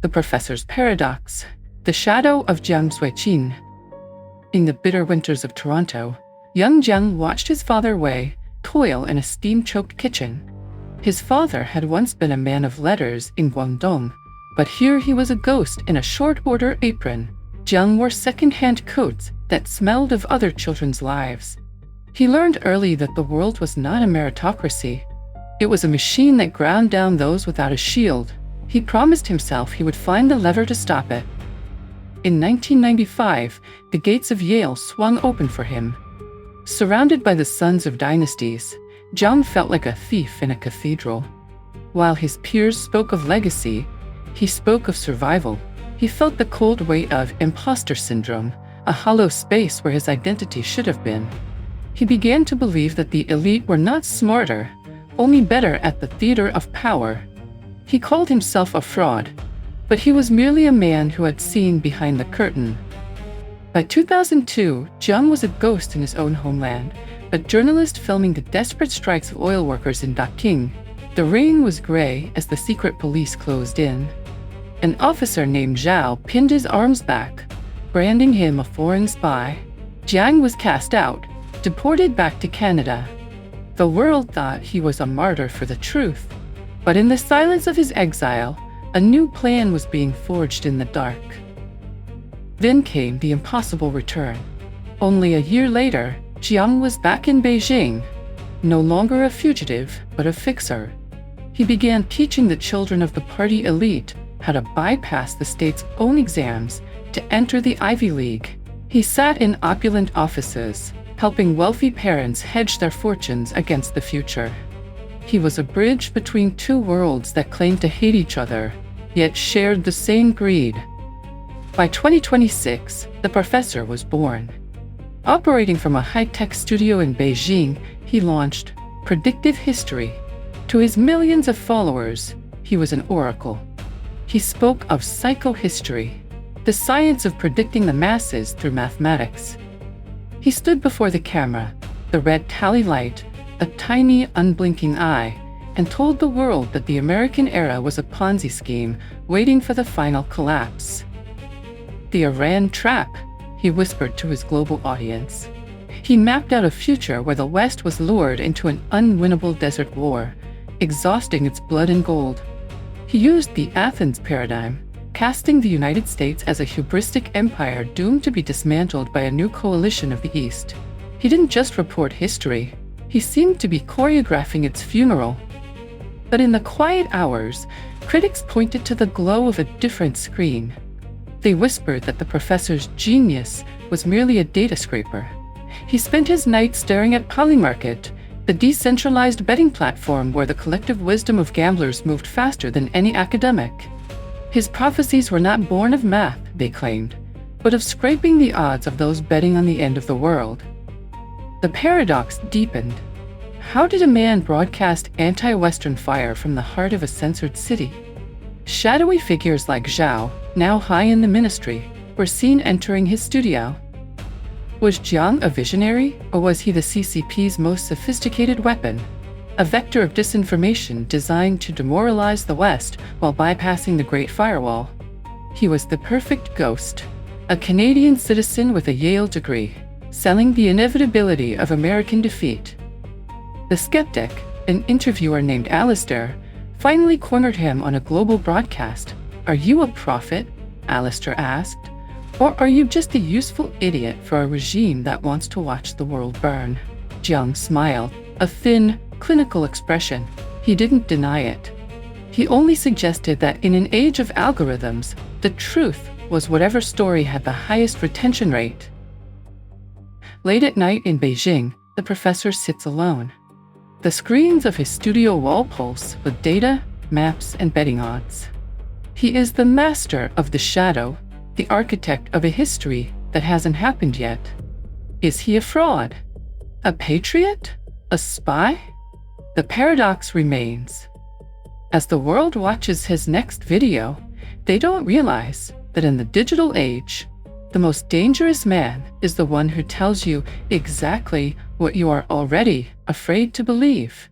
The Professor's Paradox, The Shadow of Jiang Zuiqin. In the bitter winters of Toronto, young Jiang watched his father Wei toil in a steam-choked kitchen. His father had once been a man of letters in Guangdong, but here he was a ghost in a short-order apron. Jiang wore second-hand coats that smelled of other children's lives. He learned early that the world was not a meritocracy. It was a machine that ground down those without a shield. He promised himself he would find the lever to stop it. In 1995, the gates of Yale swung open for him. Surrounded by the sons of dynasties, Jiang felt like a thief in a cathedral. While his peers spoke of legacy, he spoke of survival. He felt the cold weight of imposter syndrome, a hollow space where his identity should have been. He began to believe that the elite were not smarter, only better at the theater of power. He called himself a fraud, but he was merely a man who had seen behind the curtain. By 2002, Jiang was a ghost in his own homeland, a journalist filming the desperate strikes of oil workers in Daqing. The rain was gray as the secret police closed in. An officer named Zhao pinned his arms back, branding him a foreign spy. Jiang was cast out, deported back to Canada. The world thought he was a martyr for the truth. But in the silence of his exile, a new plan was being forged in the dark. Then came the impossible return. Only a year later, Jiang was back in Beijing, no longer a fugitive, but a fixer. He began teaching the children of the party elite how to bypass the state's own exams to enter the Ivy League. He sat in opulent offices, helping wealthy parents hedge their fortunes against the future. He was a bridge between two worlds that claimed to hate each other, yet shared the same greed. By 2026, the professor was born. Operating from a high-tech studio in Beijing, he launched Predictive History. To his millions of followers, he was an oracle. He spoke of psychohistory, the science of predicting the masses through mathematics. He stood before the camera, the red tally light, a tiny, unblinking eye, and told the world that the American era was a Ponzi scheme waiting for the final collapse. The Iran trap, he whispered to his global audience. He mapped out a future where the West was lured into an unwinnable desert war, exhausting its blood and gold. He used the Athens paradigm, casting the United States as a hubristic empire doomed to be dismantled by a new coalition of the East. He didn't just report history, he seemed to be choreographing its funeral. But in the quiet hours, critics pointed to the glow of a different screen. They whispered that the professor's genius was merely a data scraper. He spent his nights staring at Polymarket, the decentralized betting platform where the collective wisdom of gamblers moved faster than any academic. His prophecies were not born of math, they claimed, but of scraping the odds of those betting on the end of the world. The paradox deepened. How did a man broadcast anti-Western fire from the heart of a censored city? Shadowy figures like Zhao, now high in the ministry, were seen entering his studio. Was Jiang a visionary, or was he the CCP's most sophisticated weapon? A vector of disinformation designed to demoralize the West while bypassing the Great Firewall. He was the perfect ghost, a Canadian citizen with a Yale degree, selling the inevitability of American defeat. The skeptic, an interviewer named Alistair, finally cornered him on a global broadcast. "Are you a prophet?" Alistair asked. "Or are you just a useful idiot for a regime that wants to watch the world burn?" Jiang smiled, a thin, clinical expression. He didn't deny it. He only suggested that in an age of algorithms, the truth was whatever story had the highest retention rate. Late at night in Beijing, the professor sits alone. The screens of his studio wall pulse with data, maps, and betting odds. He is the master of the shadow, the architect of a history that hasn't happened yet. Is he a fraud? A patriot? A spy? The paradox remains. As the world watches his next video, they don't realize that in the digital age, the most dangerous man is the one who tells you exactly what you are already afraid to believe.